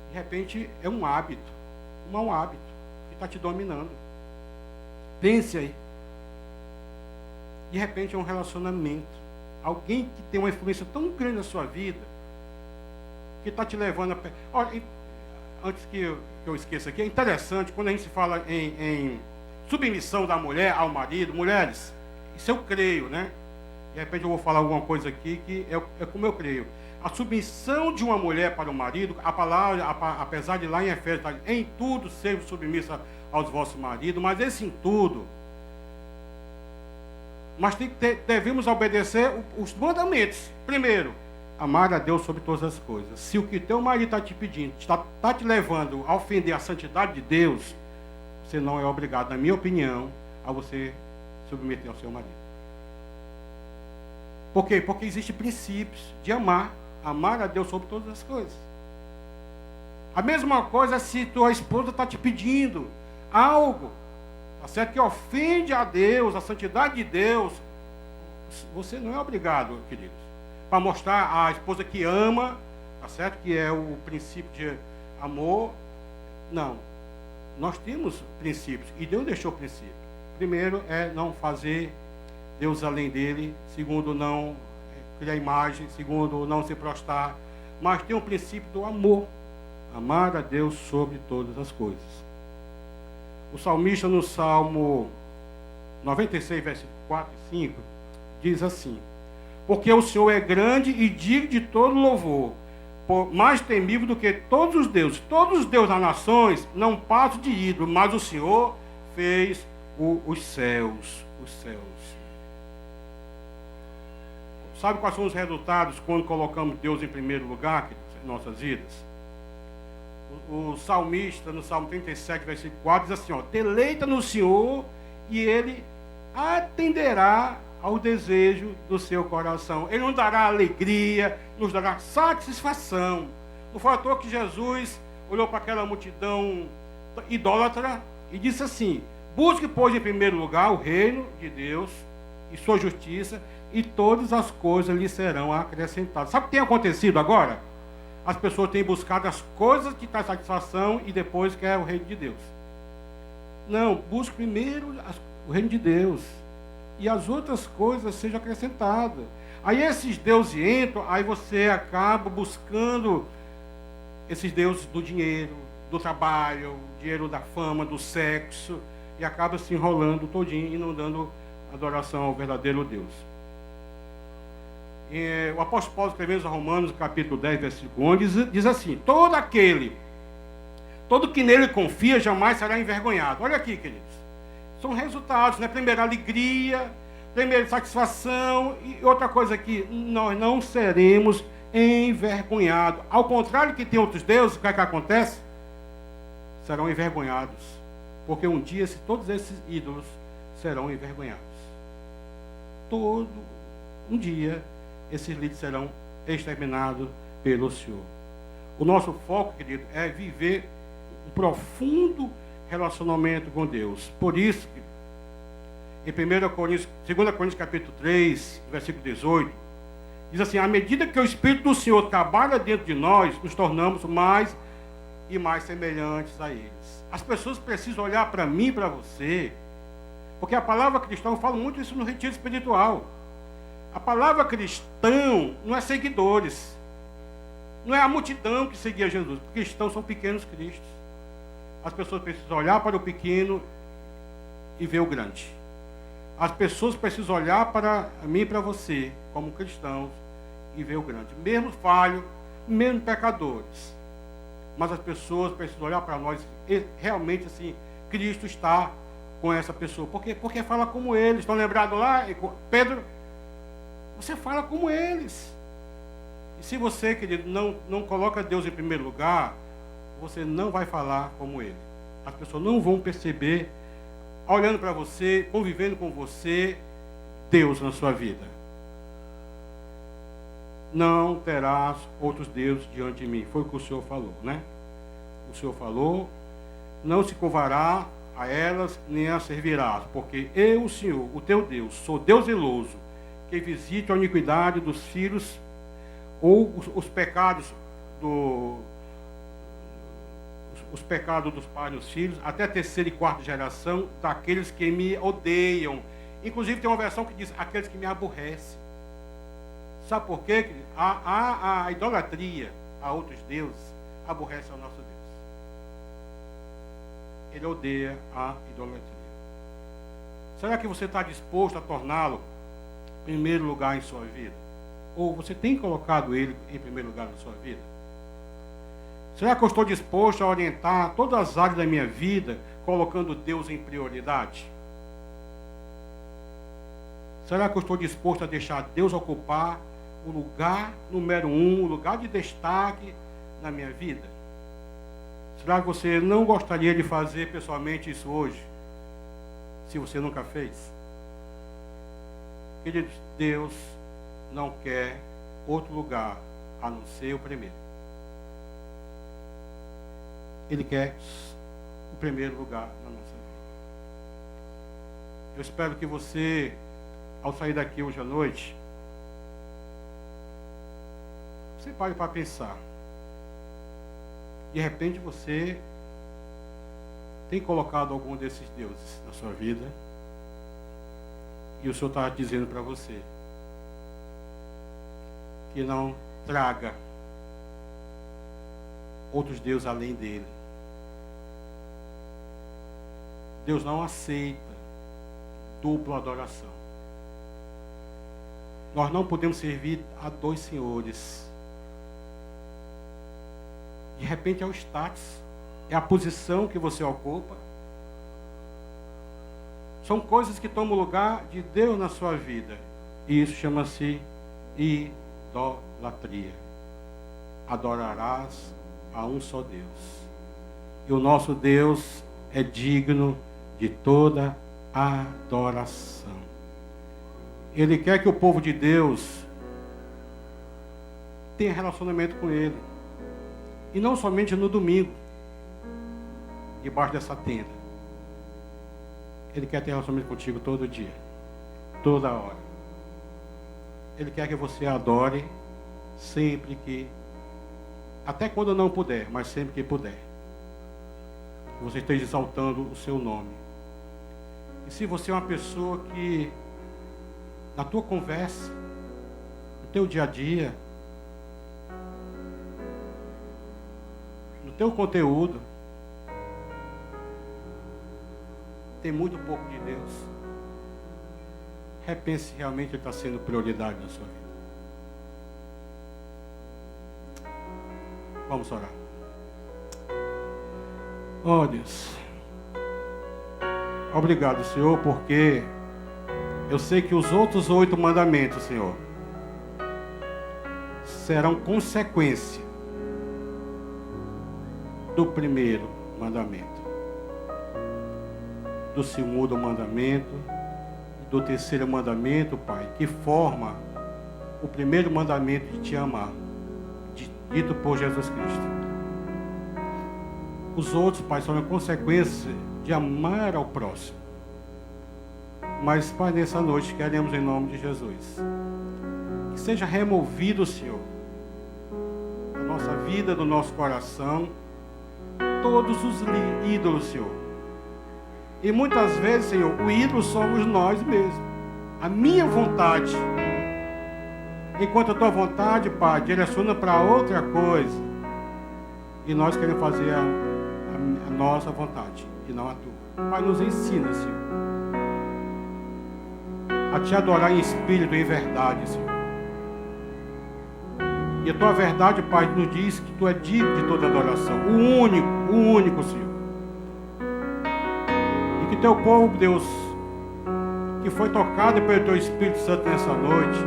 De repente é um hábito, um mau hábito que está te dominando. Pense aí. De repente é um relacionamento. Alguém que tem uma influência tão grande na sua vida, que está te levando a... Olha, antes que eu esqueça aqui, é interessante quando a gente fala em submissão da mulher ao marido. Mulheres, isso eu creio, né? De repente eu vou falar alguma coisa aqui que é como eu creio. A submissão de uma mulher para o marido, a palavra, apesar de lá em Efésios, em tudo sejam submissa aos vossos maridos, mas esse em tudo. Mas devemos obedecer os mandamentos. Primeiro, amar a Deus sobre todas as coisas. Se o que teu marido está te pedindo, está te levando a ofender a santidade de Deus, você não é obrigado, na minha opinião, a você submeter ao seu marido. Por quê? Porque existem princípios de amar a Deus sobre todas as coisas. A mesma coisa se tua esposa está te pedindo algo, tá certo? Que ofende a Deus, a santidade de Deus, você não é obrigado, queridos. para mostrar a esposa que ama, tá certo? Que é o princípio de amor. Não. Nós temos princípios, e Deus deixou princípios. Primeiro é não fazer Deus além dele. Segundo, não criar imagem. Segundo, não se prostrar. Mas tem um princípio do amor. Amar a Deus sobre todas as coisas. O salmista no Salmo 96, versículo 4 e 5, diz assim: porque o Senhor é grande e digno de todo louvor, mais temível do que todos os deuses. Todos os deuses das nações não passam de ídolo, mas o Senhor fez os céus. Os céus. Sabe quais são os resultados quando colocamos Deus em primeiro lugar em nossas vidas? O salmista, no Salmo 37, versículo 4, diz assim, ó: deleita no Senhor e Ele atenderá ao desejo do seu coração. Ele nos dará alegria, nos dará satisfação. Não foi à toa que Jesus olhou para aquela multidão idólatra e disse assim: busque, pois, em primeiro lugar o reino de Deus e sua justiça, e todas as coisas lhe serão acrescentadas. Sabe o que tem acontecido agora? As pessoas têm buscado as coisas que trazem satisfação e depois quer o reino de Deus. Não, busque primeiro o reino de Deus e as outras coisas sejam acrescentadas. Aí esses deuses entram, aí você acaba buscando esses deuses do dinheiro, do trabalho, dinheiro da fama, do sexo, e acaba se enrolando todinho e não dando adoração ao verdadeiro Deus. O apóstolo Paulo, escrevendo aos Romanos, capítulo 10, versículo 11, diz assim: todo que nele confia jamais será envergonhado. Olha aqui, queridos. São resultados, né? Primeiro, alegria, primeiro, satisfação, e outra coisa aqui: nós não seremos envergonhados. Ao contrário que tem outros deuses, o que é que acontece? Serão envergonhados. Porque um dia todos esses ídolos serão envergonhados. Um dia esses líderes serão exterminados pelo Senhor. O nosso foco, querido, é viver um profundo relacionamento com Deus. Por isso, em 2 Coríntios capítulo 3, versículo 18, diz assim: à medida que o Espírito do Senhor trabalha dentro de nós, nos tornamos mais e mais semelhantes a eles. As pessoas precisam olhar para mim e para você, porque a palavra cristã, eu falo muito isso no retiro espiritual. A palavra cristão não é seguidores. Não é a multidão que seguia Jesus. Cristãos são pequenos cristos. As pessoas precisam olhar para o pequeno e ver o grande. As pessoas precisam olhar para mim e para você, como cristãos, e ver o grande. Mesmo falhos, mesmo pecadores. Mas as pessoas precisam olhar para nós e realmente, assim, Cristo está com essa pessoa. Porque fala como eles. Estão lembrados lá? Pedro, você fala como eles. E se você, querido, não coloca Deus em primeiro lugar, você não vai falar como ele. As pessoas não vão perceber, olhando para você, convivendo com você, Deus na sua vida. Não terás outros deuses diante de mim. Foi o que o Senhor falou, né? O Senhor falou: não se curvará a elas, nem a servirás, porque eu, o Senhor, o teu Deus, sou Deus zeloso, que visite a iniquidade dos filhos, ou os pecados os pecados dos pais dos filhos, até a terceira e quarta geração daqueles que me odeiam. Inclusive tem uma versão que diz: aqueles que me aborrecem. Sabe por quê? A idolatria a outros deuses aborrece ao nosso Deus. Ele odeia a idolatria. Será que você está disposto a torná-lo em primeiro lugar em sua vida? Ou você tem colocado ele em primeiro lugar na sua vida? Será que eu estou disposto a orientar todas as áreas da minha vida, colocando Deus em prioridade? Será que eu estou disposto a deixar Deus ocupar o lugar número 1, o lugar de destaque na minha vida? Será que você não gostaria de fazer pessoalmente isso hoje, se você nunca fez? Queridos, Deus não quer outro lugar a não ser o primeiro. Ele quer o primeiro lugar na nossa vida. Eu espero que você, ao sair daqui hoje à noite, Você pare para pensar. De repente você tem colocado algum desses deuses na sua vida e o Senhor está dizendo para você que não traga outros deuses além dele. Deus não aceita dupla adoração. Nós não podemos servir a dois senhores. De repente é o status, é a posição que você ocupa. São coisas que tomam o lugar de Deus na sua vida. E isso chama-se idolatria. Adorarás a um só Deus. E o nosso Deus é digno de toda adoração. Ele quer que o povo de Deus tenha relacionamento com Ele. E não somente no domingo, debaixo dessa tenda. Ele quer ter relacionamento contigo todo dia, toda hora. Ele quer que você adore sempre que, até quando não puder, mas sempre que puder. Que você esteja exaltando o seu nome. E se você é uma pessoa que, na tua conversa, no teu dia a dia, no teu conteúdo, tem muito pouco de Deus, repense se realmente Ele está sendo prioridade na sua vida. Vamos orar. Oh Deus, obrigado, Senhor, porque eu sei que os outros 8 mandamentos, Senhor, serão consequência do primeiro mandamento, do segundo mandamento, do terceiro mandamento, Pai, que forma o primeiro mandamento de te amar, dito por Jesus Cristo. Os outros, Pai, são a consequência de amar ao próximo. Mas, Pai, nessa noite queremos, em nome de Jesus, que seja removido, Senhor, da nossa vida, do nosso coração, todos os ídolos, Senhor. E muitas vezes, Senhor, o ídolo somos nós mesmos. A minha vontade. Enquanto a tua vontade, Pai, direciona para outra coisa. E nós queremos fazer a nossa vontade e não a tua. Pai, nos ensina, Senhor, a te adorar em espírito e em verdade, Senhor. E a tua verdade, Pai, nos diz que tu é digno de toda adoração. O único, Senhor. E que teu povo, Deus, que foi tocado pelo teu Espírito Santo nessa noite,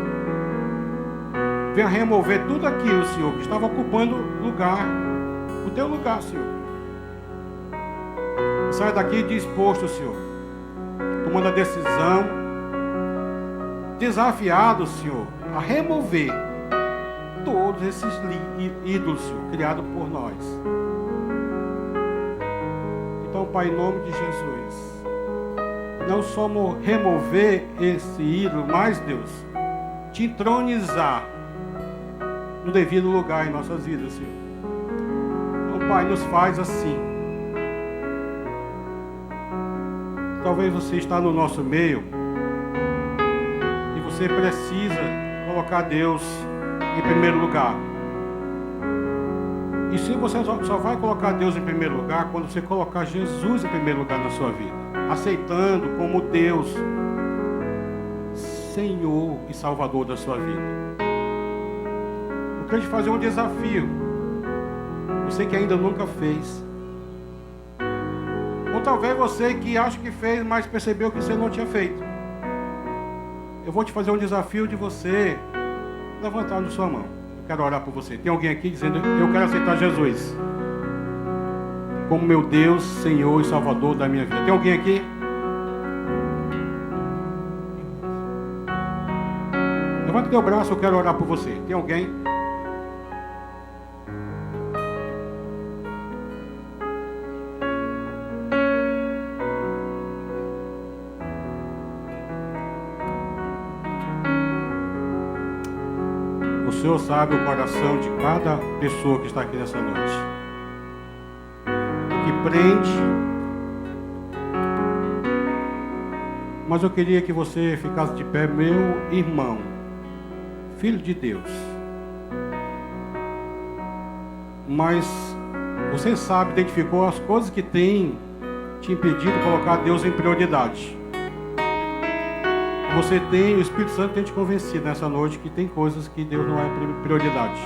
venha remover tudo aquilo, Senhor, que estava ocupando o teu lugar, Senhor. Sai daqui disposto, Senhor, tomando a decisão, desafiado, Senhor, a remover todos esses ídolos, Senhor, criados por nós. Então, Pai, em nome de Jesus, não só remover esse ídolo, mas, Deus, te entronizar no devido lugar em nossas vidas, Senhor. Então, Pai, nos faz assim. Talvez você está no nosso meio e você precisa colocar Deus em primeiro lugar. E se você só vai colocar Deus em primeiro lugar quando você colocar Jesus em primeiro lugar na sua vida, aceitando como Deus, Senhor e Salvador da sua vida. Eu quero te fazer um desafio. Você que ainda nunca fez. Ou talvez você que acha que fez, mas percebeu que você não tinha feito. Eu vou te fazer um desafio de você levantar na sua mão. Eu quero orar por você. Tem alguém aqui dizendo: eu quero aceitar Jesus como meu Deus, Senhor e Salvador da minha vida. Tem alguém aqui? Levanta teu braço, eu quero orar por você. Tem alguém? Senhor sabe o coração de cada pessoa que está aqui nessa noite. Que prende. Mas eu queria que você ficasse de pé, meu irmão, filho de Deus. Mas você sabe, identificou as coisas que tem te impedido de colocar Deus em prioridade. Você tem, o Espírito Santo tem te convencido nessa noite que tem coisas que Deus não é prioridade.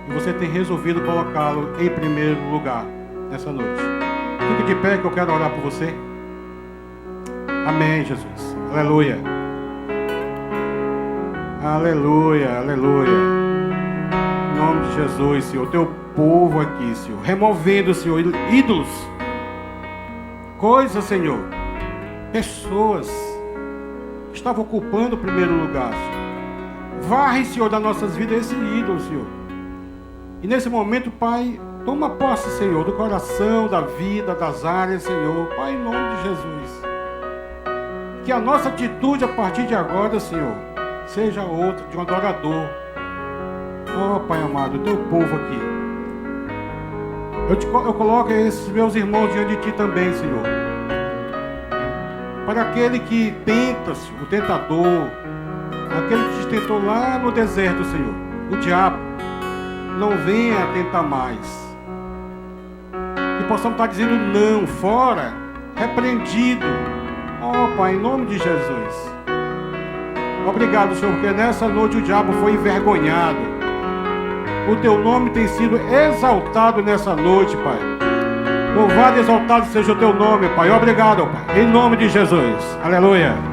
E você tem resolvido colocá-lo em primeiro lugar nessa noite. Fique de pé que eu quero orar por você. Amém, Jesus. Aleluia. Aleluia, aleluia. Em nome de Jesus, Senhor, teu povo aqui, Senhor, removendo, Senhor, ídolos, coisas, Senhor, pessoas que estavam ocupando o primeiro lugar, Senhor. Varre, Senhor, das nossas vidas esse ídolo, Senhor. E nesse momento, Pai, toma posse, Senhor, do coração, da vida, das áreas, Senhor, Pai, em nome de Jesus. Que a nossa atitude a partir de agora, Senhor, seja outra, de um adorador. Oh, Pai amado, teu povo aqui. Eu coloco esses meus irmãos diante de Ti também, Senhor. Para aquele que tenta, Senhor, o tentador, aquele que te tentou lá no deserto, Senhor, o diabo, não venha tentar mais. Que possamos estar dizendo não, fora, repreendido. Oh, Pai, em nome de Jesus. Obrigado, Senhor, porque nessa noite o diabo foi envergonhado. O Teu nome tem sido exaltado nessa noite, Pai. Louvado e exaltado seja o Teu nome, Pai. Obrigado, Pai. Em nome de Jesus. Aleluia.